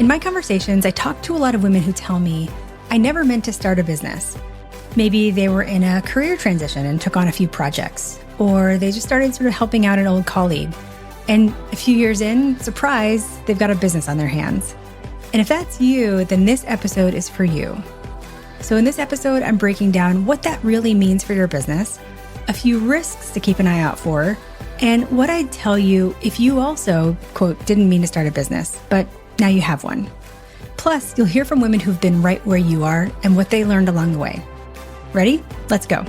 In my conversations, I talk to a lot of women who tell me, I never meant to start a business. Maybe they were in a career transition and took on a few projects, or they just started sort of helping out an old colleague. And a few years in, surprise, they've got a business on their hands. And if that's you, then this episode is for you. So in this episode, I'm breaking down what that really means for your business, a few risks to keep an eye out for, and what I'd tell you if you also, quote, didn't mean to start a business, but now you have one. Plus, you'll hear from women who've been right where you are and what they learned along the way. Ready? Let's go.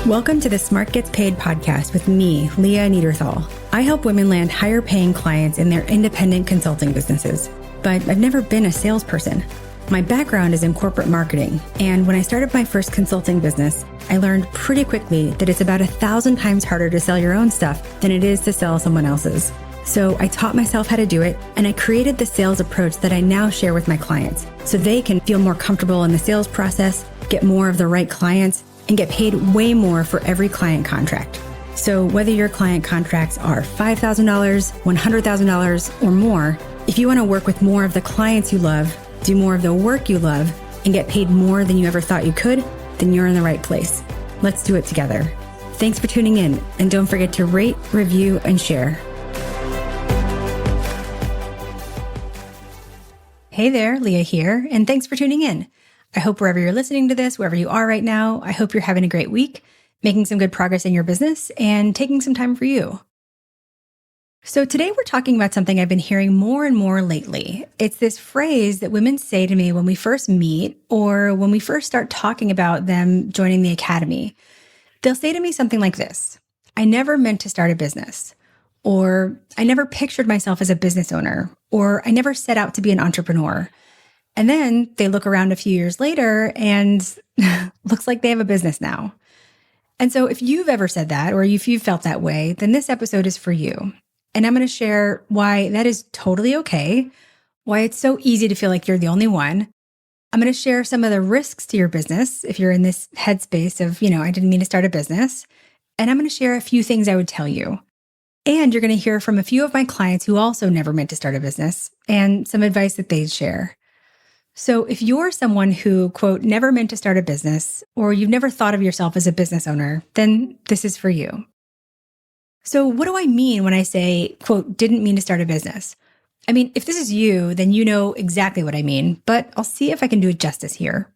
Welcome to the Smart Gets Paid podcast with me, Leah Niederthal. I help women land higher paying clients in their independent consulting businesses, but I've never been a salesperson. My background is in corporate marketing, and when I started my first consulting business, I learned pretty quickly that it's about 1,000 times harder to sell your own stuff than it is to sell someone else's. So I taught myself how to do it, and I created the sales approach that I now share with my clients so they can feel more comfortable in the sales process, get more of the right clients, and get paid way more for every client contract. So whether your client contracts are $5,000, $100,000, or more, if you want to work with more of the clients you love, do more of the work you love, and get paid more than you ever thought you could, then you're in the right place. Let's do it together. Thanks for tuning in, and don't forget to rate, review, and share. Hey there, Leah here, and thanks for tuning in. I hope wherever you're listening to this, wherever you are right now, I hope you're having a great week, making some good progress in your business, and taking some time for you. So today we're talking about something I've been hearing more and more lately. It's this phrase that women say to me when we first meet or when we first start talking about them joining the academy. They'll say to me something like this: I never meant to start a business, or I never pictured myself as a business owner, or I never set out to be an entrepreneur. And then they look around a few years later and looks like they have a business now. And so if you've ever said that, or if you've felt that way, then this episode is for you. And I'm going to share why that is totally okay, why it's so easy to feel like you're the only one. I'm going to share some of the risks to your business if you're in this headspace of, I didn't mean to start a business. And I'm going to share a few things I would tell you. And you're going to hear from a few of my clients who also never meant to start a business and some advice that they'd share. So if you're someone who, quote, never meant to start a business, or you've never thought of yourself as a business owner, then this is for you. So what do I mean when I say, quote, didn't mean to start a business? I mean, if this is you, then you know exactly what I mean, but I'll see if I can do it justice here.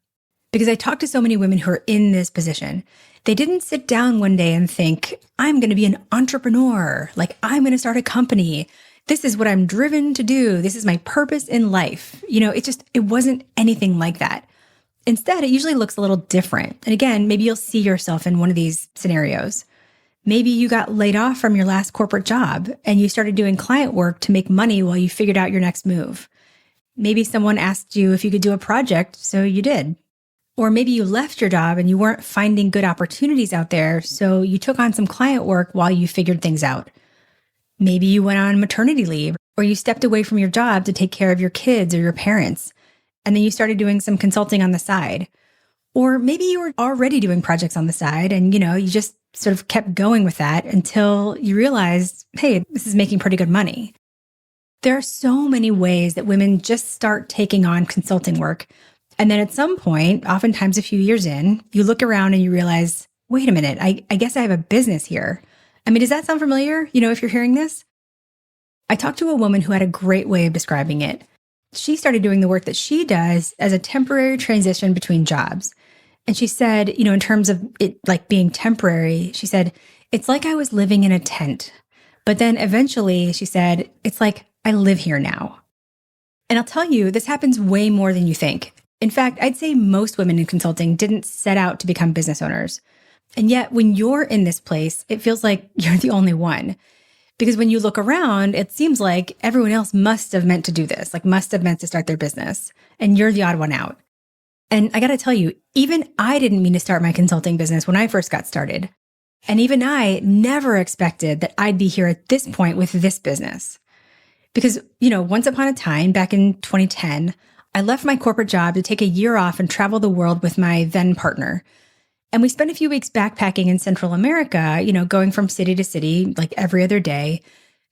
Because I talk to so many women who are in this position. They didn't sit down one day and think, I'm going to be an entrepreneur, like I'm going to start a company. This is what I'm driven to do. This is my purpose in life. It wasn't anything like that. Instead, it usually looks a little different. And again, maybe you'll see yourself in one of these scenarios. Maybe you got laid off from your last corporate job and you started doing client work to make money while you figured out your next move. Maybe someone asked you if you could do a project, so you did. Or maybe you left your job and you weren't finding good opportunities out there, so you took on some client work while you figured things out. Maybe you went on maternity leave, or you stepped away from your job to take care of your kids or your parents, and then you started doing some consulting on the side. Or maybe you were already doing projects on the side and, you just sort of kept going with that until you realized, hey, this is making pretty good money. There are so many ways that women just start taking on consulting work. And then at some point, oftentimes a few years in, you look around and you realize, wait a minute, I guess I have a business here. I mean, does that sound familiar? If you're hearing this? I talked to a woman who had a great way of describing it. She started doing the work that she does as a temporary transition between jobs. And she said, in terms of it like being temporary, she said, it's like I was living in a tent. But then eventually, she said, it's like I live here now. And I'll tell you, this happens way more than you think. In fact, I'd say most women in consulting didn't set out to become business owners. And yet, when you're in this place, it feels like you're the only one. Because when you look around, it seems like everyone else must have meant to do this, like must have meant to start their business. And you're the odd one out. And I got to tell you, even I didn't mean to start my consulting business when I first got started. And even I never expected that I'd be here at this point with this business. Because, once upon a time, back in 2010, I left my corporate job to take a year off and travel the world with my then partner. And we spent a few weeks backpacking in Central America, going from city to city, like every other day.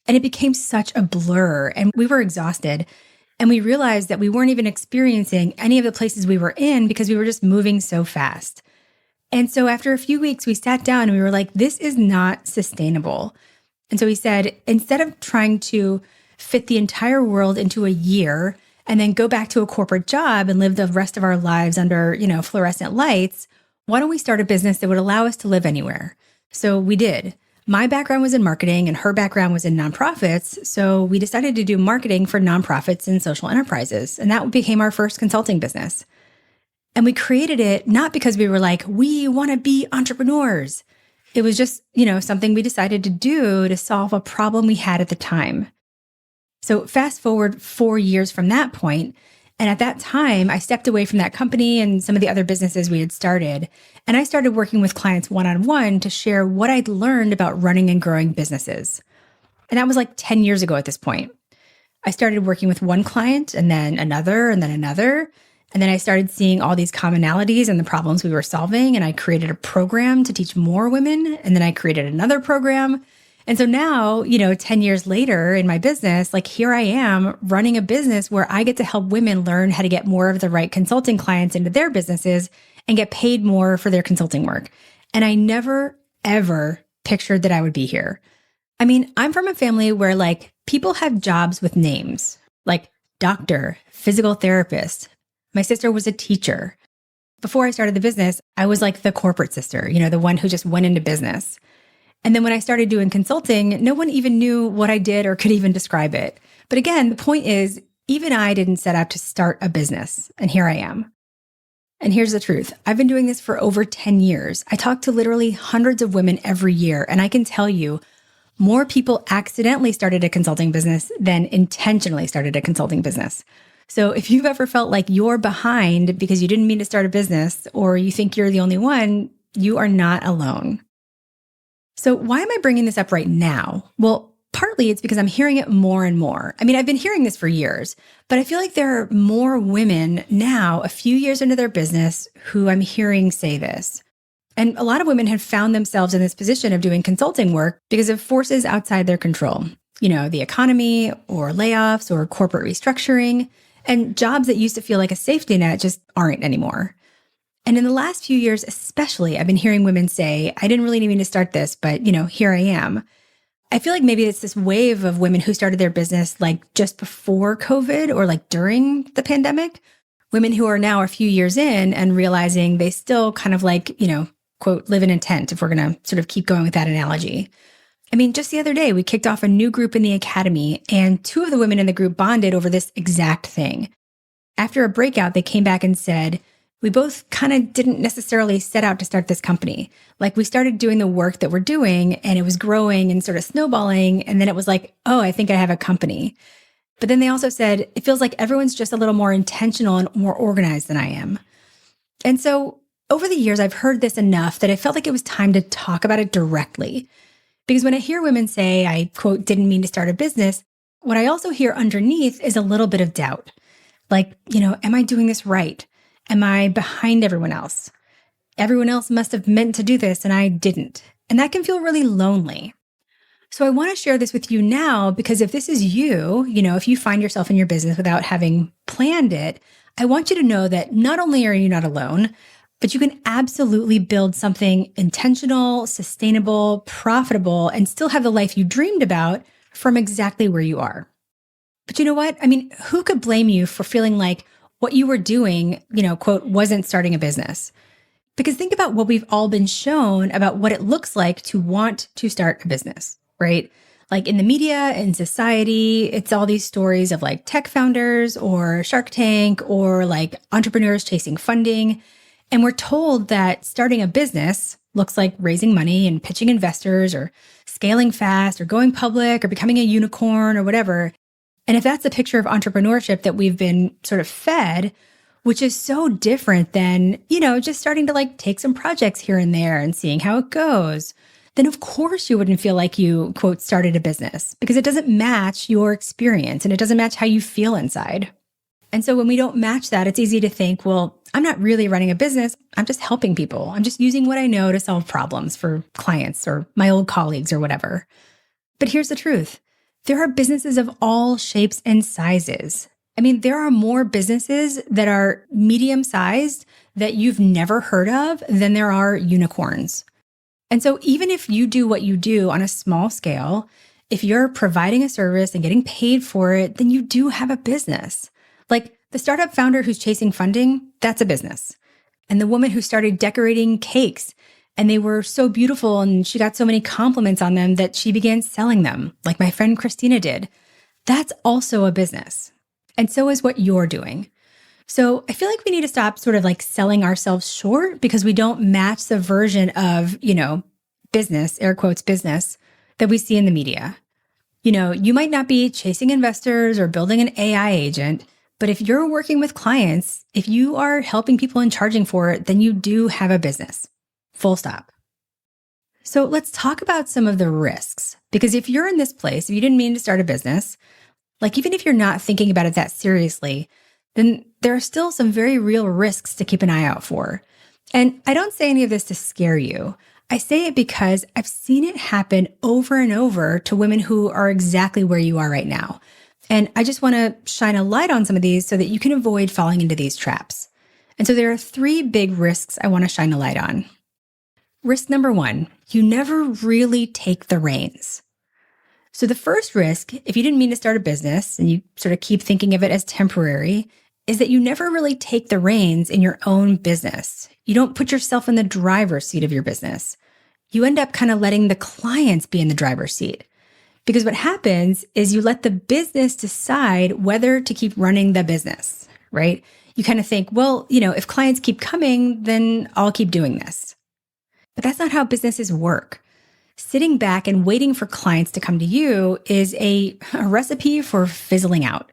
And it became such a blur and we were exhausted. And we realized that we weren't even experiencing any of the places we were in because we were just moving so fast. And so after a few weeks, we sat down and we were like, this is not sustainable. And so we said, instead of trying to fit the entire world into a year and then go back to a corporate job and live the rest of our lives under, fluorescent lights, why don't we start a business that would allow us to live anywhere? So we did. My background was in marketing and her background was in nonprofits. So we decided to do marketing for nonprofits and social enterprises. And that became our first consulting business. And we created it not because we were like, we want to be entrepreneurs. It was just, something we decided to do to solve a problem we had at the time. So fast forward 4 years from that point, and at that time, I stepped away from that company and some of the other businesses we had started, and I started working with clients one-on-one to share what I'd learned about running and growing businesses. And that was like 10 years ago at this point. I started working with one client and then another and then another. And then I started seeing all these commonalities and the problems we were solving. And I created a program to teach more women. And then I created another program. And so now, 10 years later in my business, like here I am running a business where I get to help women learn how to get more of the right consulting clients into their businesses and get paid more for their consulting work. And I never, ever pictured that I would be here. I mean, I'm from a family where like people have jobs with names, like doctor, physical therapist. My sister was a teacher. Before I started the business, I was like the corporate sister, the one who just went into business. And then when I started doing consulting, no one even knew what I did or could even describe it. But again, the point is, even I didn't set out to start a business. And here I am. And here's the truth. I've been doing this for over 10 years. I talk to literally hundreds of women every year. And I can tell you, more people accidentally started a consulting business than intentionally started a consulting business. So if you've ever felt like you're behind because you didn't mean to start a business or you think you're the only one, you are not alone. So why am I bringing this up right now? Well, partly it's because I'm hearing it more and more. I mean, I've been hearing this for years, but I feel like there are more women now, a few years into their business, who I'm hearing say this. And a lot of women have found themselves in this position of doing consulting work because of forces outside their control. The economy or layoffs or corporate restructuring. And jobs that used to feel like a safety net just aren't anymore. And in the last few years, especially, I've been hearing women say, I didn't really mean to start this, but, here I am. I feel like maybe it's this wave of women who started their business like just before COVID or like during the pandemic. Women who are now a few years in and realizing they still kind of like, quote, live in a tent, if we're going to sort of keep going with that analogy. I mean, just the other day, we kicked off a new group in the academy, and 2 of the women in the group bonded over this exact thing. After a breakout, they came back and said, we both kind of didn't necessarily set out to start this company. Like we started doing the work that we're doing, and it was growing and sort of snowballing. And then it was like, oh, I think I have a company. But then they also said, it feels like everyone's just a little more intentional and more organized than I am. And so over the years, I've heard this enough that I felt like it was time to talk about it directly. Because when I hear women say, I, quote, didn't mean to start a business, what I also hear underneath is a little bit of doubt. Like, am I doing this right? Am I behind everyone else? Everyone else must have meant to do this and I didn't. And that can feel really lonely. So I want to share this with you now because if this is you, if you find yourself in your business without having planned it, I want you to know that not only are you not alone, but you can absolutely build something intentional, sustainable, profitable, and still have the life you dreamed about from exactly where you are. But you know what? I mean, who could blame you for feeling like what you were doing, quote, wasn't starting a business? Because think about what we've all been shown about what it looks like to want to start a business, right? Like in the media, in society, it's all these stories of like tech founders or Shark Tank or like entrepreneurs chasing funding. And we're told that starting a business looks like raising money and pitching investors or scaling fast or going public or becoming a unicorn or whatever. And if that's a picture of entrepreneurship that we've been sort of fed, which is so different than, just starting to like take some projects here and there and seeing how it goes, then of course you wouldn't feel like you, quote, started a business because it doesn't match your experience and it doesn't match how you feel inside. And so when we don't match that, it's easy to think, well, I'm not really running a business. I'm just helping people. I'm just using what I know to solve problems for clients or my old colleagues or whatever. But here's the truth. There are businesses of all shapes and sizes. I mean, there are more businesses that are medium sized that you've never heard of than there are unicorns. And so, even if you do what you do on a small scale, if you're providing a service and getting paid for it, then you do have a business. Like the startup founder who's chasing funding, that's a business. And the woman who started decorating cakes and they were so beautiful and she got so many compliments on them that she began selling them, like my friend Christina did. That's also a business. And so is what you're doing. So I feel like we need to stop sort of like selling ourselves short because we don't match the version of, business, air quotes, business that we see in the media. You might not be chasing investors or building an AI agent, but if you're working with clients, if you are helping people and charging for it, then you do have a business. Full stop. So let's talk about some of the risks, because if you're in this place, if you didn't mean to start a business, like even if you're not thinking about it that seriously, then there are still some very real risks to keep an eye out for. And I don't say any of this to scare you. I say it because I've seen it happen over and over to women who are exactly where you are right now. And I just want to shine a light on some of these so that you can avoid falling into these traps. And so there are 3 big risks I want to shine a light on. Risk number 1, you never really take the reins. So the first risk, if you didn't mean to start a business and you sort of keep thinking of it as temporary, is that you never really take the reins in your own business. You don't put yourself in the driver's seat of your business. You end up kind of letting the clients be in the driver's seat. Because what happens is you let the business decide whether to keep running the business, right? You kind of think, well, if clients keep coming, then I'll keep doing this. But that's not how businesses work. Sitting back and waiting for clients to come to you is a recipe for fizzling out.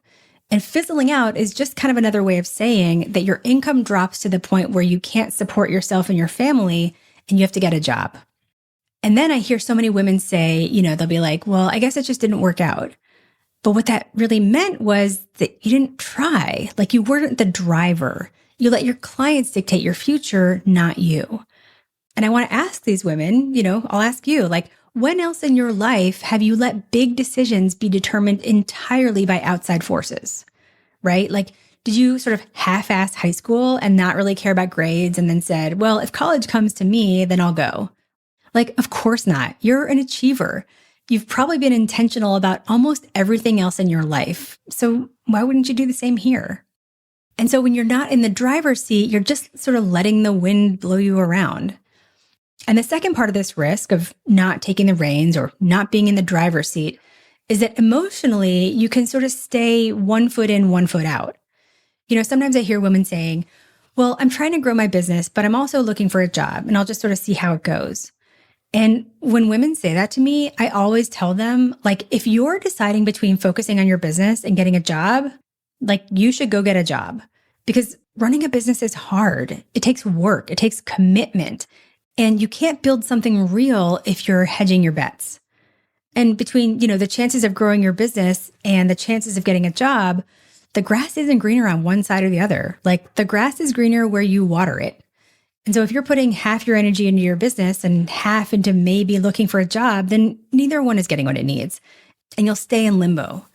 And fizzling out is just kind of another way of saying that your income drops to the point where you can't support yourself and your family and you have to get a job. And then I hear so many women say, they'll be like, well, I guess it just didn't work out. But what that really meant was that you didn't try, like you weren't the driver. You let your clients dictate your future, not you. And I want to ask these women, I'll ask you, like, when else in your life have you let big decisions be determined entirely by outside forces, right? Like, did you sort of half-ass high school and not really care about grades and then said, well, if college comes to me, then I'll go? Like, of course not. You're an achiever. You've probably been intentional about almost everything else in your life. So why wouldn't you do the same here? And so when you're not in the driver's seat, you're just sort of letting the wind blow you around. And the second part of this risk of not taking the reins or not being in the driver's seat is that emotionally, you can sort of stay 1 foot in, 1 foot out. Sometimes I hear women saying, well, I'm trying to grow my business, but I'm also looking for a job and I'll just sort of see how it goes. And when women say that to me, I always tell them, like, if you're deciding between focusing on your business and getting a job, like you should go get a job because running a business is hard. It takes work. It takes commitment. And you can't build something real if you're hedging your bets. And between, the chances of growing your business and the chances of getting a job, the grass isn't greener on one side or the other. Like the grass is greener where you water it. And so if you're putting half your energy into your business and half into maybe looking for a job, then neither one is getting what it needs. And you'll stay in limbo.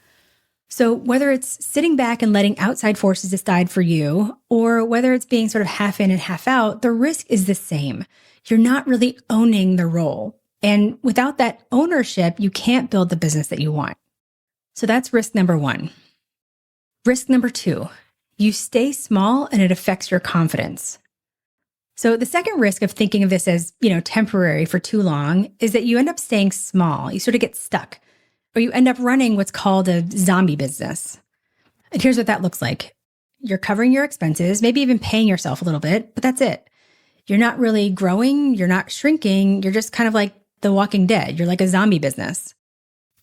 So whether it's sitting back and letting outside forces decide for you, or whether it's being sort of half in and half out, the risk is the same. You're not really owning the role. And without that ownership, you can't build the business that you want. So that's risk number 1. Risk number 2, you stay small and it affects your confidence. So the second risk of thinking of this as, temporary for too long is that you end up staying small. You sort of get stuck, or you end up running what's called a zombie business. And here's what that looks like. You're covering your expenses, maybe even paying yourself a little bit, but that's it. You're not really growing. You're not shrinking. You're just kind of like The Walking Dead. You're like a zombie business.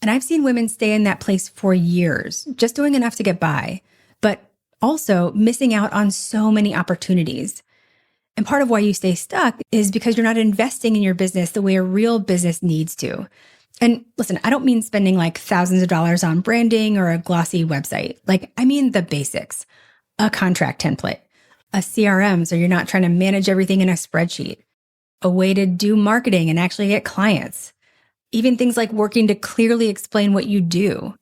And I've seen women stay in that place for years, just doing enough to get by, but also missing out on so many opportunities. And part of why you stay stuck is because you're not investing in your business the way a real business needs to. And listen, I don't mean spending like thousands of dollars on branding or a glossy website. Like, I mean the basics, a contract template, a CRM so you're not trying to manage everything in a spreadsheet, a way to do marketing and actually get clients, even things like working to clearly explain what you do.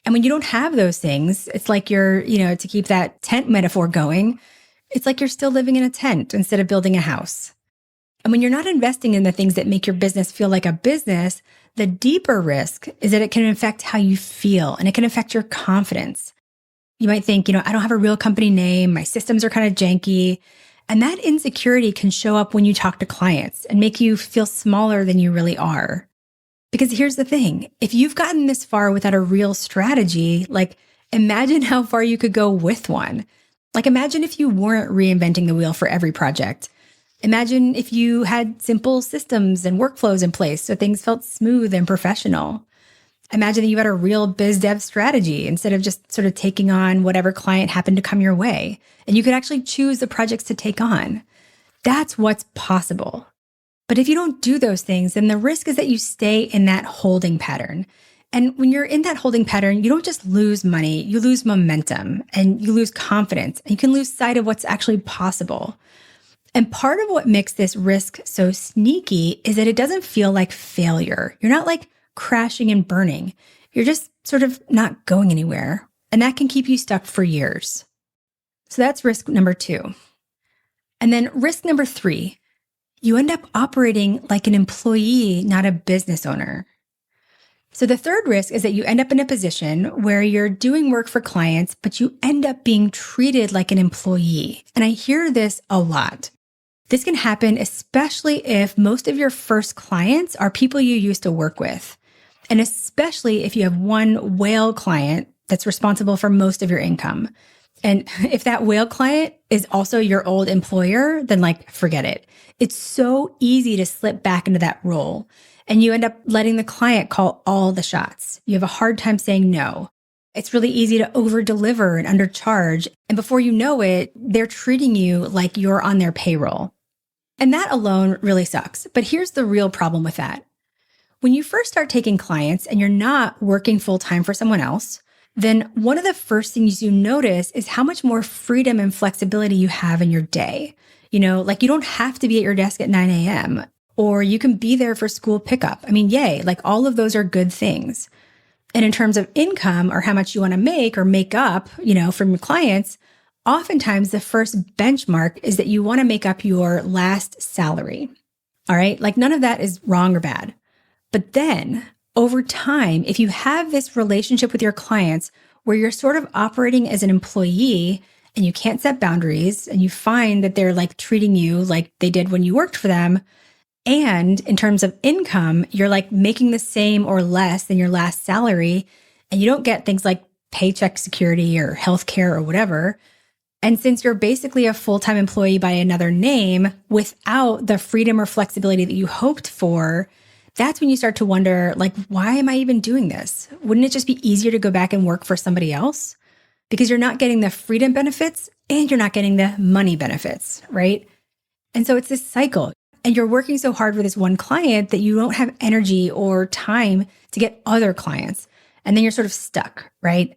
And when you don't have those things, it's like to keep that tent metaphor going, it's like you're still living in a tent instead of building a house. And when you're not investing in the things that make your business feel like a business, the deeper risk is that it can affect how you feel and it can affect your confidence. You might think, I don't have a real company name. My systems are kind of janky. And that insecurity can show up when you talk to clients and make you feel smaller than you really are. Because here's the thing, if you've gotten this far without a real strategy, imagine how far you could go with one. Imagine if you weren't reinventing the wheel for every project. Imagine if you had simple systems and workflows in place so things felt smooth and professional. Imagine that you had a real biz dev strategy instead of just sort of taking on whatever client happened to come your way. And you could actually choose the projects to take on. That's what's possible. But if you don't do those things, then the risk is that you stay in that holding pattern. And when you're in that holding pattern, you don't just lose money, you lose momentum and you lose confidence and you can lose sight of what's actually possible. And part of what makes this risk so sneaky is that it doesn't feel like failure. You're not crashing and burning. You're just sort of not going anywhere. And that can keep you stuck for years. So that's risk number 2. And then risk number 3, you end up operating like an employee, not a business owner. So the third risk is that you end up in a position where you're doing work for clients, but you end up being treated like an employee. And I hear this a lot. This can happen especially if most of your first clients are people you used to work with. And especially if you have one whale client that's responsible for most of your income. And if that whale client is also your old employer, then forget it. It's so easy to slip back into that role. And you end up letting the client call all the shots. You have a hard time saying no. It's really easy to over-deliver and undercharge. And before you know it, they're treating you like you're on their payroll. And that alone really sucks. But here's the real problem with that. When you first start taking clients and you're not working full-time for someone else, then one of the first things you notice is how much more freedom and flexibility you have in your day. You don't have to be at your desk at 9 a.m. or you can be there for school pickup. Yay, all of those are good things. And in terms of income or how much you want to make or make up, from your clients, oftentimes the first benchmark is that you want to make up your last salary. All right. None of that is wrong or bad. But then over time, if you have this relationship with your clients where you're sort of operating as an employee and you can't set boundaries and you find that they're treating you like they did when you worked for them, and in terms of income, you're making the same or less than your last salary, and you don't get things like paycheck security or healthcare or whatever. And since you're basically a full-time employee by another name without the freedom or flexibility that you hoped for, that's when you start to wonder, why am I even doing this? Wouldn't it just be easier to go back and work for somebody else? Because you're not getting the freedom benefits and you're not getting the money benefits, right? And so it's this cycle. And you're working so hard with this one client that you don't have energy or time to get other clients. And then you're sort of stuck, right?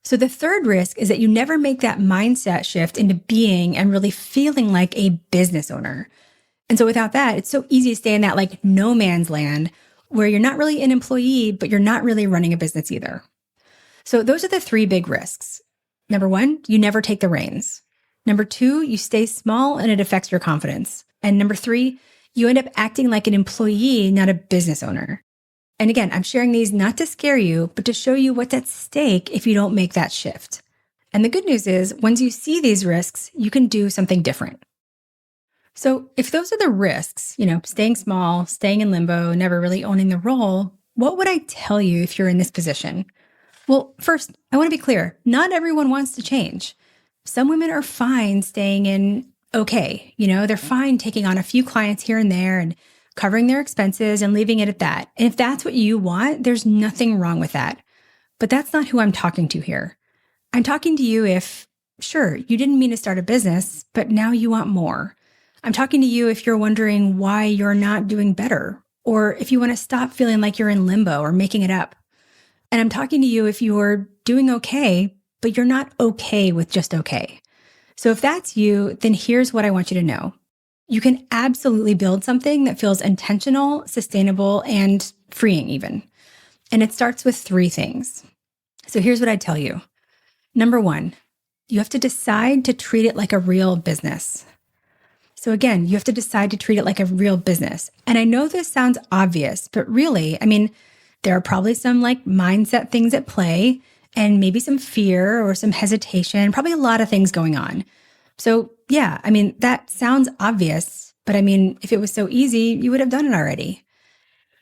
So the third risk is that you never make that mindset shift into being and really feeling like a business owner. And so without that, it's so easy to stay in that no man's land where you're not really an employee, but you're not really running a business either. So those are the 3 big risks. Number 1, you never take the reins. Number 2, you stay small and it affects your confidence. And number 3, you end up acting like an employee, not a business owner. And again, I'm sharing these not to scare you, but to show you what's at stake if you don't make that shift. And the good news is, once you see these risks, you can do something different. So if those are the risks, staying small, staying in limbo, never really owning the role, what would I tell you if you're in this position? Well, first, I want to be clear. Not everyone wants to change. Some women are fine staying in okay. They're fine taking on a few clients here and there and covering their expenses and leaving it at that. And if that's what you want, there's nothing wrong with that. But that's not who I'm talking to here. I'm talking to you if, sure, you didn't mean to start a business, but now you want more. I'm talking to you if you're wondering why you're not doing better, or if you want to stop feeling like you're in limbo or making it up. And I'm talking to you if you're doing okay, but you're not okay with just okay. So if that's you, then here's what I want you to know. You can absolutely build something that feels intentional, sustainable, and freeing even. And it starts with 3 things. So here's what I tell you. Number 1, you have to decide to treat it like a real business. So again, you have to decide to treat it like a real business. And I know this sounds obvious, but really, there are probably some mindset things at play and maybe some fear or some hesitation, probably a lot of things going on. So yeah, that sounds obvious, but if it was so easy, you would have done it already.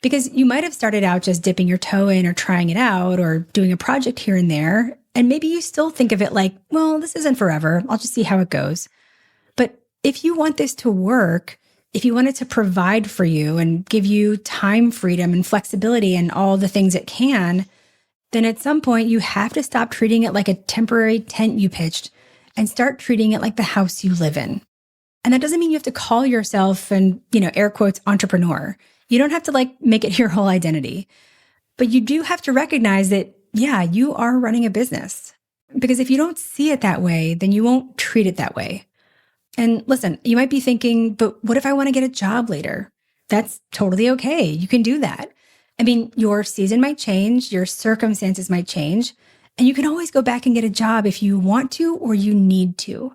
Because you might have started out just dipping your toe in or trying it out or doing a project here and there. And maybe you still think of it like, well, this isn't forever. I'll just see how it goes. But if you want this to work, if you want it to provide for you and give you time freedom and flexibility and all the things it can, then at some point you have to stop treating it like a temporary tent you pitched and start treating it like the house you live in. And that doesn't mean you have to call yourself an, air quotes, entrepreneur. You don't have to make it your whole identity. But you do have to recognize that, yeah, you are running a business. Because if you don't see it that way, then you won't treat it that way. And listen, you might be thinking, but what if I want to get a job later? That's totally okay. You can do that. Your season might change, your circumstances might change, and you can always go back and get a job if you want to or you need to.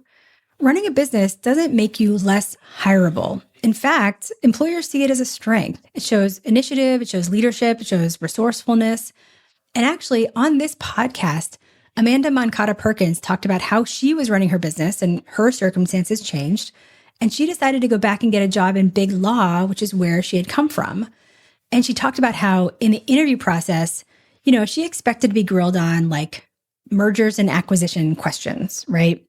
Running a business doesn't make you less hireable. In fact, employers see it as a strength. It shows initiative, it shows leadership, it shows resourcefulness. And actually, on this podcast, Amanda Moncada Perkins talked about how she was running her business and her circumstances changed. And she decided to go back and get a job in big law, which is where she had come from. And she talked about how in the interview process, she expected to be grilled on mergers and acquisition questions, right?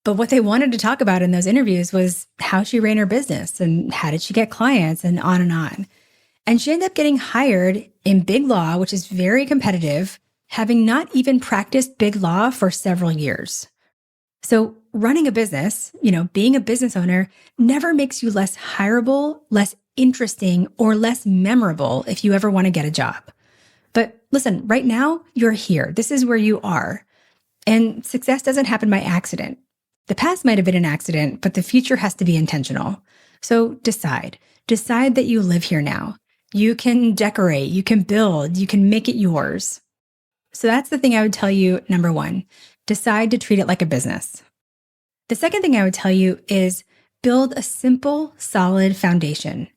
But what they wanted to talk about in those interviews was how she ran her business and how did she get clients and on and on. And she ended up getting hired in big law, which is very competitive, having not even practiced big law for several years. So running a business, being a business owner never makes you less hireable, less interesting, or less memorable if you ever want to get a job. But listen, right now, you're here. This is where you are. And success doesn't happen by accident. The past might have been an accident, but the future has to be intentional. So decide that you live here now. You can decorate, you can build, you can make it yours. So that's the thing I would tell you, number 1, decide to treat it like a business. The second thing I would tell you is build a simple, solid foundation.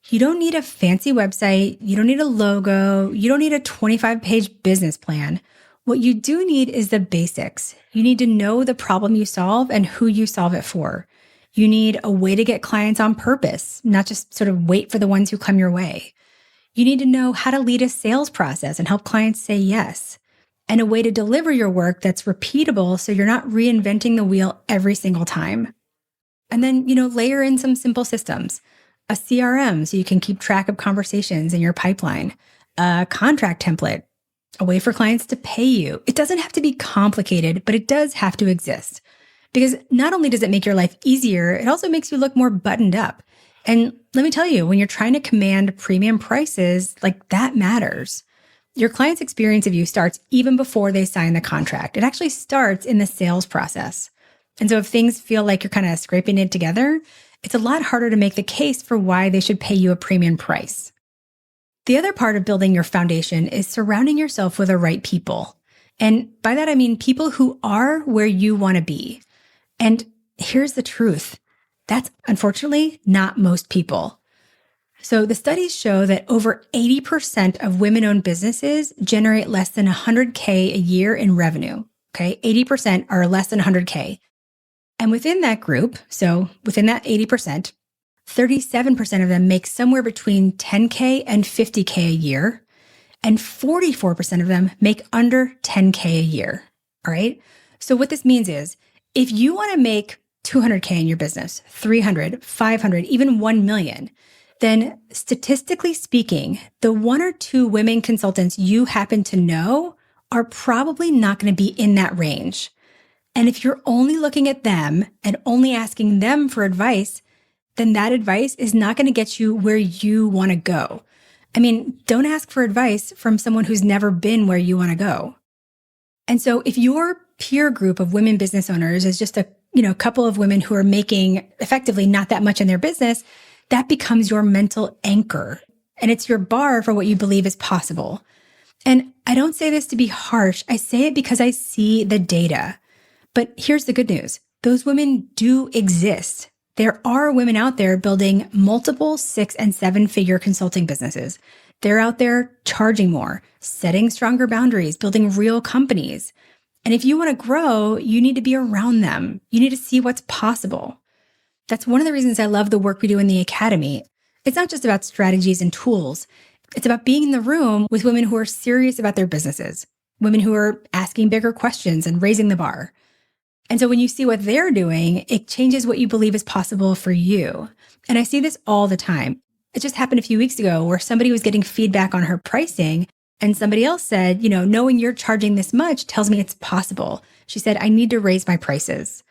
You don't need a fancy website. You don't need a logo. You don't need a 25-page business plan. What you do need is the basics. You need to know the problem you solve and who you solve it for. You need a way to get clients on purpose, not just sort of wait for the ones who come your way. You need to know how to lead a sales process and help clients say yes, and a way to deliver your work that's repeatable so you're not reinventing the wheel every single time. And then, layer in some simple systems, a CRM so you can keep track of conversations in your pipeline, a contract template, a way for clients to pay you. It doesn't have to be complicated, but it does have to exist. Because not only does it make your life easier, it also makes you look more buttoned up. And let me tell you, when you're trying to command premium prices, that matters. Your client's experience of you starts even before they sign the contract. It actually starts in the sales process. And so if things feel like you're kind of scraping it together, it's a lot harder to make the case for why they should pay you a premium price. The other part of building your foundation is surrounding yourself with the right people. And by that, I mean people who are where you want to be. And here's the truth. That's unfortunately not most people. So the studies show that over 80% of women-owned businesses generate less than $100K a year in revenue. Okay, 80% are less than $100K. And within that group, so within that 80%, 37% of them make somewhere between $10K and $50K a year, and 44% of them make under $10K a year. All right. So what this means is if you want to make $200K in your business, $300, $500, even $1 million, then statistically speaking, the 1 or 2 women consultants you happen to know are probably not going to be in that range. And if you're only looking at them and only asking them for advice, then that advice is not going to get you where you want to go. I mean, don't ask for advice from someone who's never been where you want to go. And so if your peer group of women business owners is just a couple of women who are making effectively not that much in their business, that becomes your mental anchor. and it's your bar for what you believe is possible. And I don't say this to be harsh. I say it because I see the data. But here's the good news. Those women do exist. There are women out there building multiple 6- and 7-figure consulting businesses. They're out there charging more, setting stronger boundaries, building real companies. And if you want to grow, you need to be around them. You need to see what's possible. That's one of the reasons I love the work we do in the Academy. It's not just about strategies and tools. It's about being in the room with women who are serious about their businesses, women who are asking bigger questions and raising the bar. And so when you see what they're doing, it changes what you believe is possible for you. And I see this all the time. It just happened a few weeks ago where somebody was getting feedback on her pricing and somebody else said, knowing you're charging this much tells me it's possible. She said, I need to raise my prices.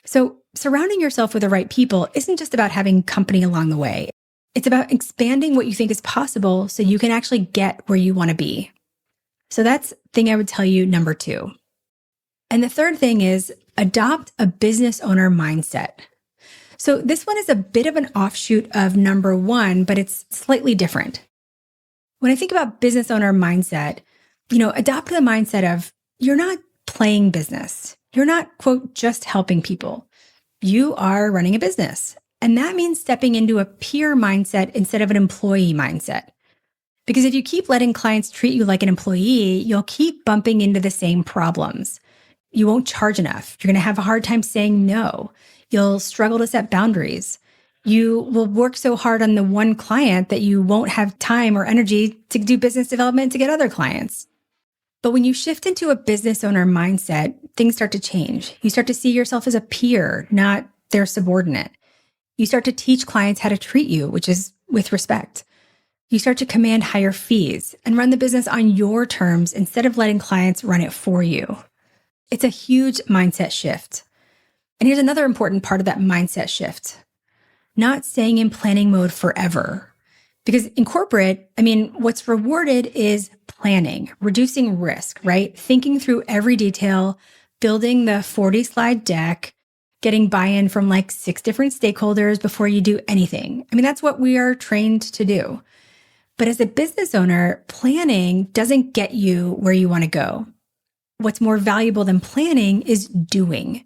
So surrounding yourself with the right people isn't just about having company along the way. It's about expanding what you think is possible so you can actually get where you want to be. So that's thing I would tell you, number 2. And the third thing is adopt a business owner mindset. So this one is a bit of an offshoot of number 1, but it's slightly different. When I think about business owner mindset, adopt the mindset of you're not playing business. You're not, quote, just helping people. You are running a business. And that means stepping into a peer mindset instead of an employee mindset. Because if you keep letting clients treat you like an employee, you'll keep bumping into the same problems. You won't charge enough. You're going to have a hard time saying no. You'll struggle to set boundaries. You will work so hard on the one client that you won't have time or energy to do business development to get other clients. But when you shift into a business owner mindset, things start to change. You start to see yourself as a peer, not their subordinate. You start to teach clients how to treat you, which is with respect. You start to command higher fees and run the business on your terms instead of letting clients run it for you. It's a huge mindset shift. And here's another important part of that mindset shift. Not staying in planning mode forever. Because in corporate, what's rewarded is planning, reducing risk, right? Thinking through every detail, building the 40-slide deck, getting buy-in from 6 different stakeholders before you do anything. That's what we are trained to do. But as a business owner, planning doesn't get you where you want to go. What's more valuable than planning is doing.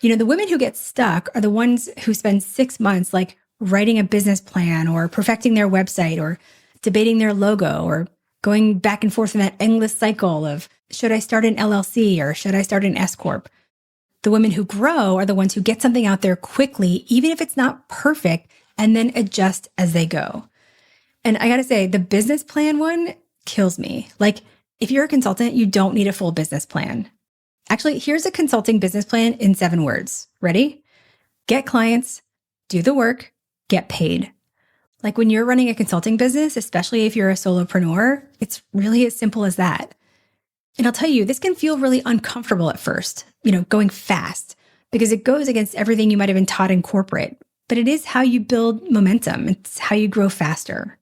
The women who get stuck are the ones who spend 6 months writing a business plan or perfecting their website or debating their logo or going back and forth in that endless cycle of should I start an LLC or should I start an S Corp? The women who grow are the ones who get something out there quickly, even if it's not perfect, and then adjust as they go. And I got to say, the business plan one kills me. If you're a consultant, you don't need a full business plan. Actually, here's a consulting business plan in 7 words. Ready? Get clients, do the work, get paid. When you're running a consulting business, especially if you're a solopreneur, it's really as simple as that. And I'll tell you, this can feel really uncomfortable at first, going fast, because it goes against everything you might have been taught in corporate. But it is how you build momentum. It's how you grow faster.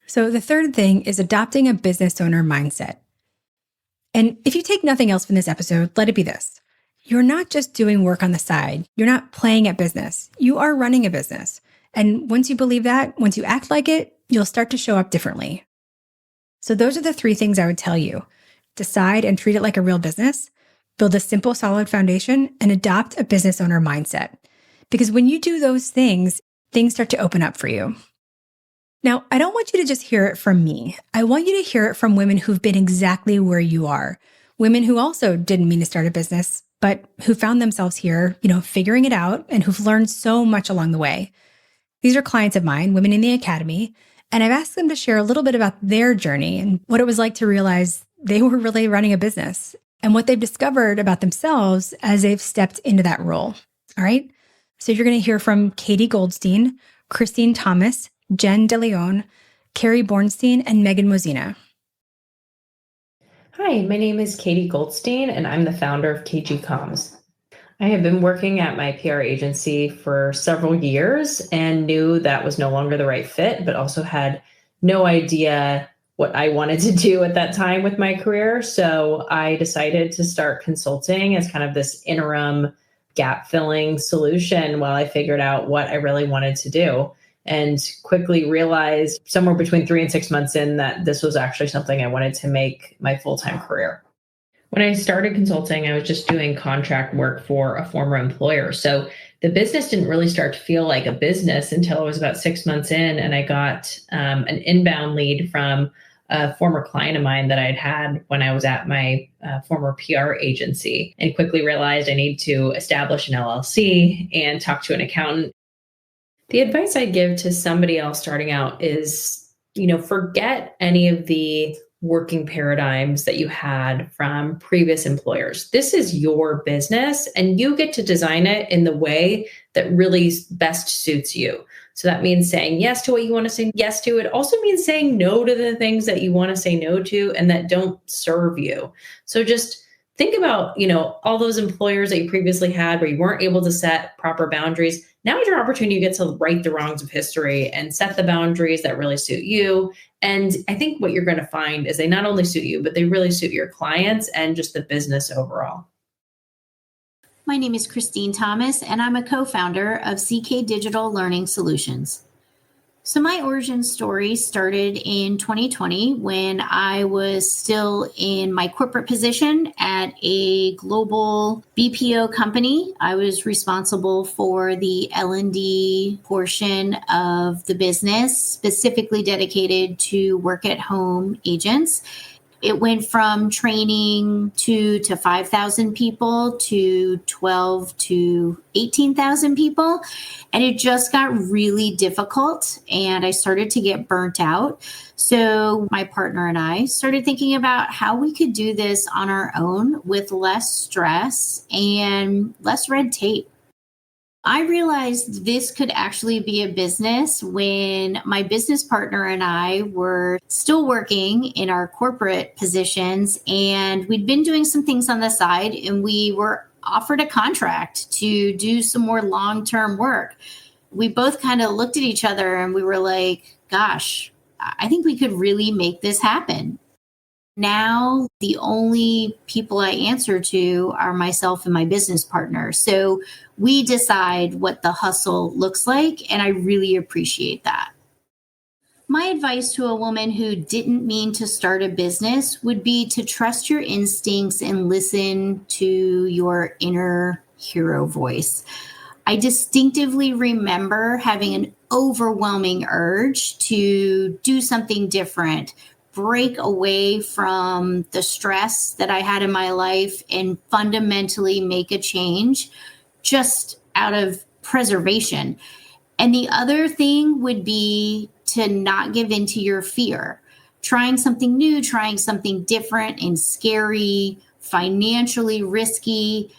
So the third thing is adopting a business owner mindset. And if you take nothing else from this episode, let it be this. You're not just doing work on the side. You're not playing at business. You are running a business. And once you believe that, once you act like it, you'll start to show up differently. So those are the 3 things I would tell you. Decide and treat it like a real business, build a simple, solid foundation, and adopt a business owner mindset. Because when you do those things, things start to open up for you. Now, I don't want you to just hear it from me. I want you to hear it from women who've been exactly where you are. Women who also didn't mean to start a business, but who found themselves here, figuring it out and who've learned so much along the way. These are clients of mine, women in the Academy, and I've asked them to share a little bit about their journey and what it was like to realize they were really running a business and what they've discovered about themselves as they've stepped into that role. All right. So you're going to hear from Katie Goldstein, Christine Thomas, Jen DeLeon, Carrie Bornstein, and Megan Mozina. Hi, my name is Katie Goldstein, and I'm the founder of KG Comms. I have been working at my PR agency for several years and knew that was no longer the right fit, but also had no idea what I wanted to do at that time with my career. So I decided to start consulting as kind of this interim gap filling solution while I figured out what I really wanted to do. and quickly realized somewhere between 3 and 6 months in that this was actually something I wanted to make my full-time career. When I started consulting, I was just doing contract work for a former employer. So the business didn't really start to feel like a business until I was about 6 months in, and I got an inbound lead from a former client of mine that I'd had when I was at my former PR agency, and quickly realized I need to establish an LLC and talk to an accountant. The advice I give to somebody else starting out is, forget any of the working paradigms that you had from previous employers. This is your business and you get to design it in the way that really best suits you. So that means saying yes to what you want to say yes to. It also means saying no to the things that you want to say no to and that don't serve you. So just think about, all those employers that you previously had where you weren't able to set proper boundaries. Now is your opportunity to get to right the wrongs of history and set the boundaries that really suit you. And I think what you're going to find is they not only suit you, but they really suit your clients and just the business overall. My name is Christine Thomas, and I'm a co-founder of CK Digital Learning Solutions. So my origin story started in 2020 when I was still in my corporate position at a global BPO company. I was responsible for the L&D portion of the business, specifically dedicated to work-at-home agents. It went from training 2,000 to 5,000 people to 12,000 to 18,000 people. And it just got really difficult and I started to get burnt out. So my partner and I started thinking about how we could do this on our own with less stress and less red tape. I realized this could actually be a business when my business partner and I were still working in our corporate positions, and we'd been doing some things on the side, and we were offered a contract to do some more long-term work. We both kind of looked at each other and we were like, gosh, I think we could really make this happen. Now, the only people I answer to are myself and my business partner. So we decide what the hustle looks like, and I really appreciate that. My advice to a woman who didn't mean to start a business would be to trust your instincts and listen to your inner hero voice. I distinctively remember having an overwhelming urge to do something different, break away from the stress that I had in my life and fundamentally make a change just out of preservation. And the other thing would be to not give in to your fear. Trying something new, trying something different and scary, financially risky,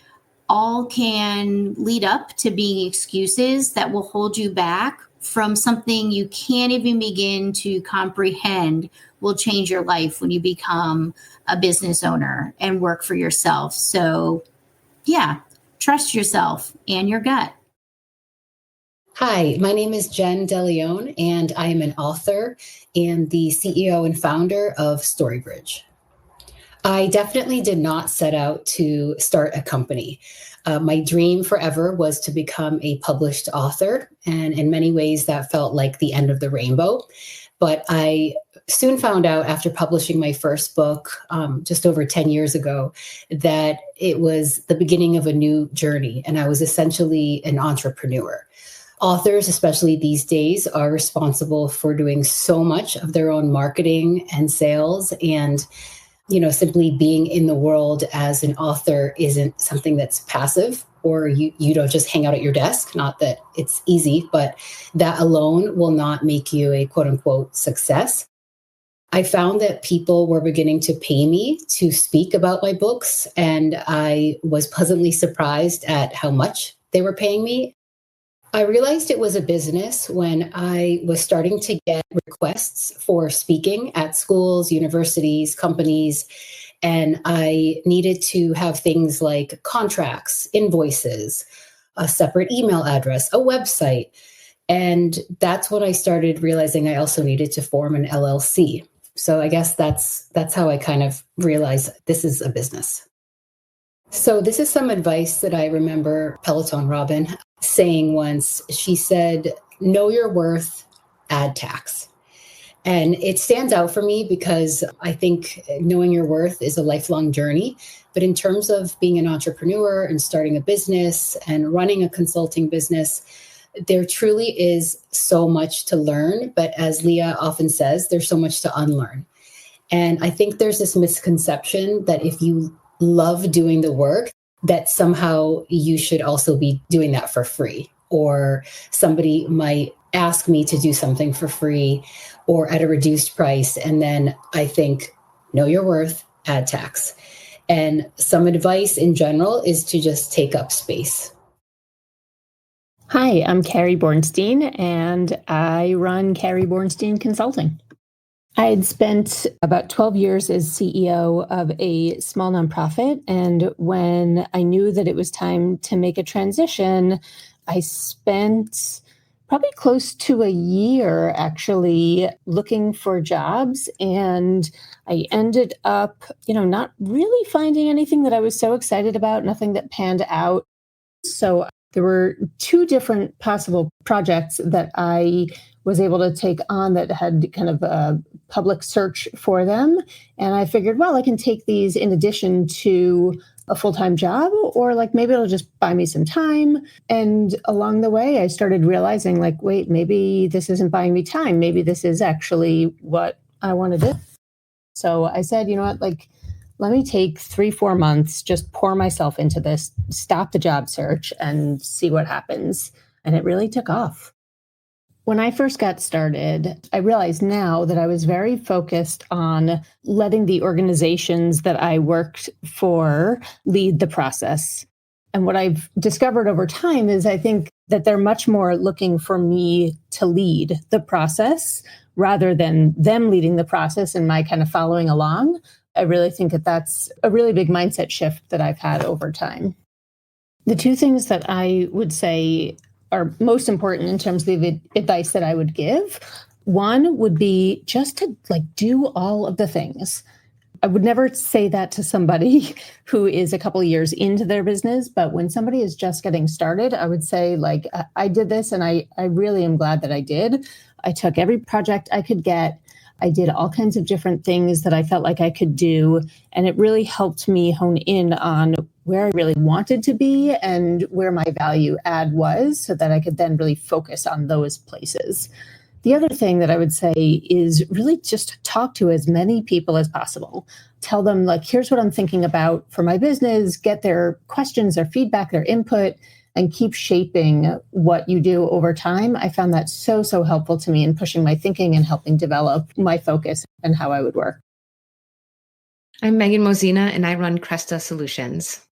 all can lead up to being excuses that will hold you back from something you can't even begin to comprehend will change your life when you become a business owner and work for yourself. So yeah, trust yourself and your gut. Hi, my name is Jen DeLeon, and I am an author and the CEO and founder of Storybridge. I definitely did not set out to start a company. My dream forever was to become a published author, and in many ways that felt like the end of the rainbow. But I soon found out after publishing my first book just over 10 years ago that it was the beginning of a new journey, and I was essentially an entrepreneur. Authors, especially these days, are responsible for doing so much of their own marketing and sales, and simply being in the world as an author isn't something that's passive, or you don't just hang out at your desk. Not that it's easy, but that alone will not make you a quote unquote success. I found that people were beginning to pay me to speak about my books, and I was pleasantly surprised at how much they were paying me. I realized it was a business when I was starting to get requests for speaking at schools, universities, companies, and I needed to have things like contracts, invoices, a separate email address, a website. And that's when I started realizing I also needed to form an LLC. So I guess that's how I kind of realized this is a business. So this is some advice that I remember Peloton Robin saying once. She said, know your worth, add tax. And it stands out for me because I think knowing your worth is a lifelong journey. But in terms of being an entrepreneur and starting a business and running a consulting business, there truly is so much to learn. But as Leah often says, there's so much to unlearn. And I think there's this misconception that if you love doing the work, that somehow you should also be doing that for free, or somebody might ask me to do something for free or at a reduced price. And then I think, know your worth, add tax. And some advice in general is to just take up space. Hi, I'm Carrie Bornstein, and I run Carrie Bornstein Consulting. I had spent about 12 years as CEO of a small nonprofit, and when I knew that it was time to make a transition, I spent probably close to a year actually looking for jobs, and I ended up, not really finding anything that I was so excited about, nothing that panned out. So there were two different possible projects that I was able to take on that had kind of a public search for them. And I figured, well, I can take these in addition to a full-time job, or maybe it'll just buy me some time. And along the way, I started realizing wait, maybe this isn't buying me time. Maybe this is actually what I want to do. So I said, you know what, let me take 3-4 months, just pour myself into this, stop the job search and see what happens. And it really took off. When I first got started, I realized now that I was very focused on letting the organizations that I worked for lead the process. And what I've discovered over time is I think that they're much more looking for me to lead the process rather than them leading the process and my kind of following along. I really think that that's a really big mindset shift that I've had over time. The two things that I would say are most important in terms of the advice that I would give. One would be just to do all of the things. I would never say that to somebody who is a couple of years into their business, but when somebody is just getting started, I would say I did this and I really am glad that I did. I took every project I could get. I did all kinds of different things that I felt like I could do. And it really helped me hone in on where I really wanted to be and where my value add was so that I could then really focus on those places. The other thing that I would say is really just talk to as many people as possible. Tell them, here's what I'm thinking about for my business, get their questions, their feedback, their input, and keep shaping what you do over time. I found that so helpful to me in pushing my thinking and helping develop my focus and how I would work. I'm Megan Mosina, and I run Cresta Solutions.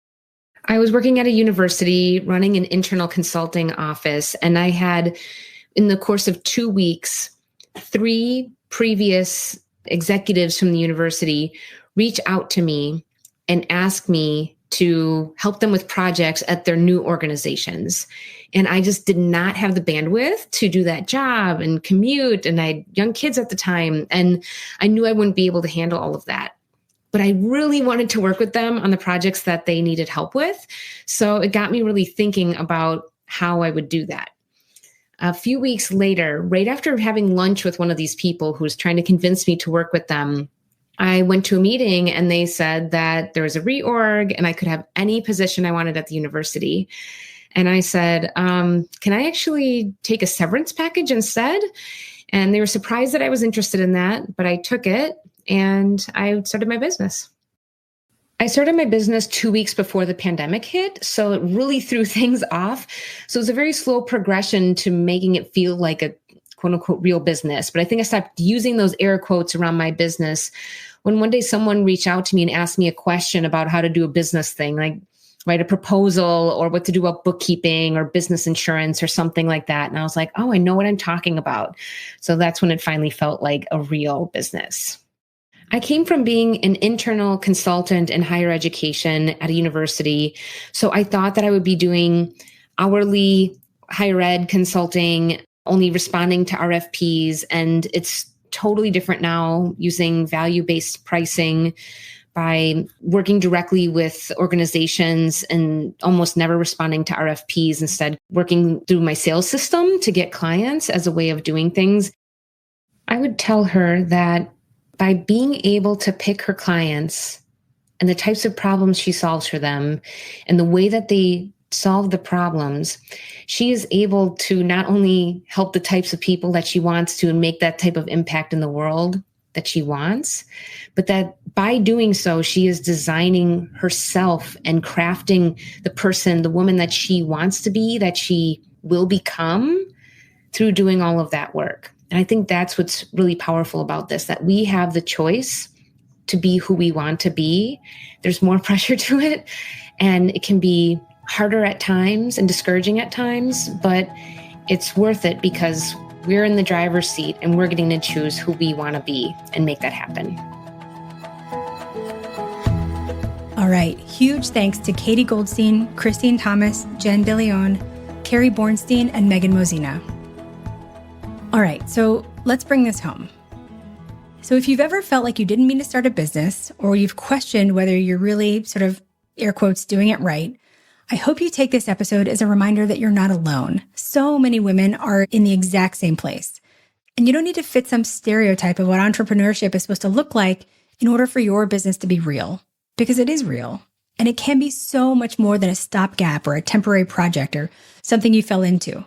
I was working at a university running an internal consulting office, and I had, in the course of 2 weeks, 3 previous executives from the university reach out to me and ask me to help them with projects at their new organizations. And I just did not have the bandwidth to do that job and commute. And I had young kids at the time, and I knew I wouldn't be able to handle all of that. But I really wanted to work with them on the projects that they needed help with. So it got me really thinking about how I would do that. A few weeks later, right after having lunch with one of these people who was trying to convince me to work with them, I went to a meeting and they said that there was a reorg and I could have any position I wanted at the university. And I said, can I actually take a severance package instead? And they were surprised that I was interested in that, but I took it and I started my business. I started my business 2 weeks before the pandemic hit, so it really threw things off. So it was a very slow progression to making it feel like a quote unquote real business. But I think I stopped using those air quotes around my business when one day someone reached out to me and asked me a question about how to do a business thing, like write a proposal or what to do about bookkeeping or business insurance or something like that. And I was like, oh, I know what I'm talking about. So that's when it finally felt like a real business. I came from being an internal consultant in higher education at a university. So I thought that I would be doing hourly higher ed consulting, only responding to RFPs. And it's totally different now, using value-based pricing. by working directly with organizations and almost never responding to RFPs, instead working through my sales system to get clients as a way of doing things. I would tell her that by being able to pick her clients and the types of problems she solves for them and the way that they solve the problems, she is able to not only help the types of people that she wants to and make that type of impact in the world that she wants, but that by doing so, she is designing herself and crafting the person, the woman that she wants to be, that she will become through doing all of that work. And I think that's what's really powerful about this, that we have the choice to be who we want to be. There's more pressure to it, and it can be harder at times and discouraging at times, but it's worth it because we're in the driver's seat and we're getting to choose who we want to be and make that happen. All right. Huge thanks to Katie Goldstein, Christine Thomas, Jen DeLeon, Carrie Bornstein, and Megan Mosina. All right. So let's bring this home. So if you've ever felt like you didn't mean to start a business, or you've questioned whether you're really sort of, air quotes, doing it right, I hope you take this episode as a reminder that you're not alone. So many women are in the exact same place. And you don't need to fit some stereotype of what entrepreneurship is supposed to look like in order for your business to be real, because it is real. And it can be so much more than a stopgap or a temporary project or something you fell into.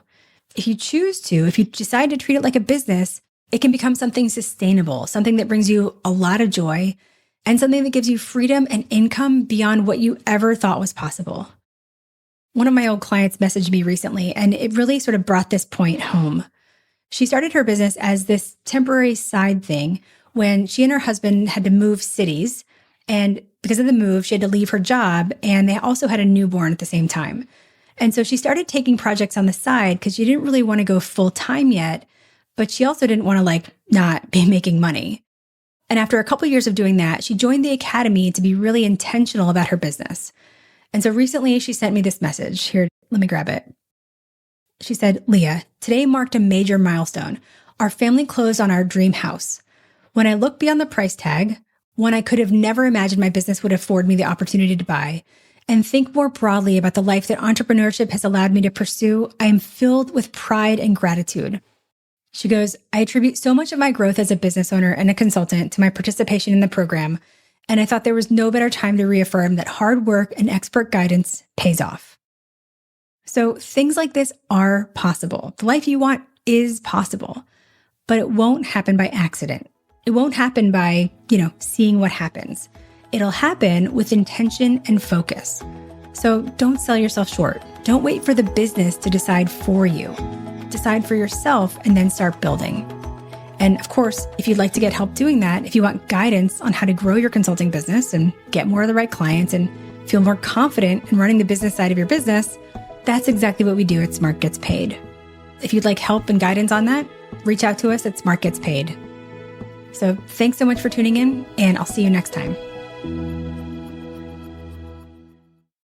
If you choose to, if you decide to treat it like a business, it can become something sustainable, something that brings you a lot of joy, and something that gives you freedom and income beyond what you ever thought was possible. One of my old clients messaged me recently, and it really sort of brought this point home. She started her business as this temporary side thing when she and her husband had to move cities. And because of the move, she had to leave her job, and they also had a newborn at the same time. And so she started taking projects on the side because she didn't really want to go full time yet, but she also didn't want to not be making money. And after a couple of years of doing that, she joined the academy to be really intentional about her business. And so recently she sent me this message. Here, let me grab it. She said, "Leah, today marked a major milestone. Our family closed on our dream house. When I look beyond the price tag, one I could have never imagined my business would afford me the opportunity to buy, and think more broadly about the life that entrepreneurship has allowed me to pursue, I am filled with pride and gratitude." She goes, "I attribute so much of my growth as a business owner and a consultant to my participation in the program, and I thought there was no better time to reaffirm that hard work and expert guidance pays off." So things like this are possible. The life you want is possible, but it won't happen by accident. It won't happen by, seeing what happens. It'll happen with intention and focus. So don't sell yourself short. Don't wait for the business to decide for you. Decide for yourself and then start building. And of course, if you'd like to get help doing that, if you want guidance on how to grow your consulting business and get more of the right clients and feel more confident in running the business side of your business, that's exactly what we do at Smart Gets Paid. If you'd like help and guidance on that, reach out to us at Smart Gets Paid. So thanks so much for tuning in, and I'll see you next time.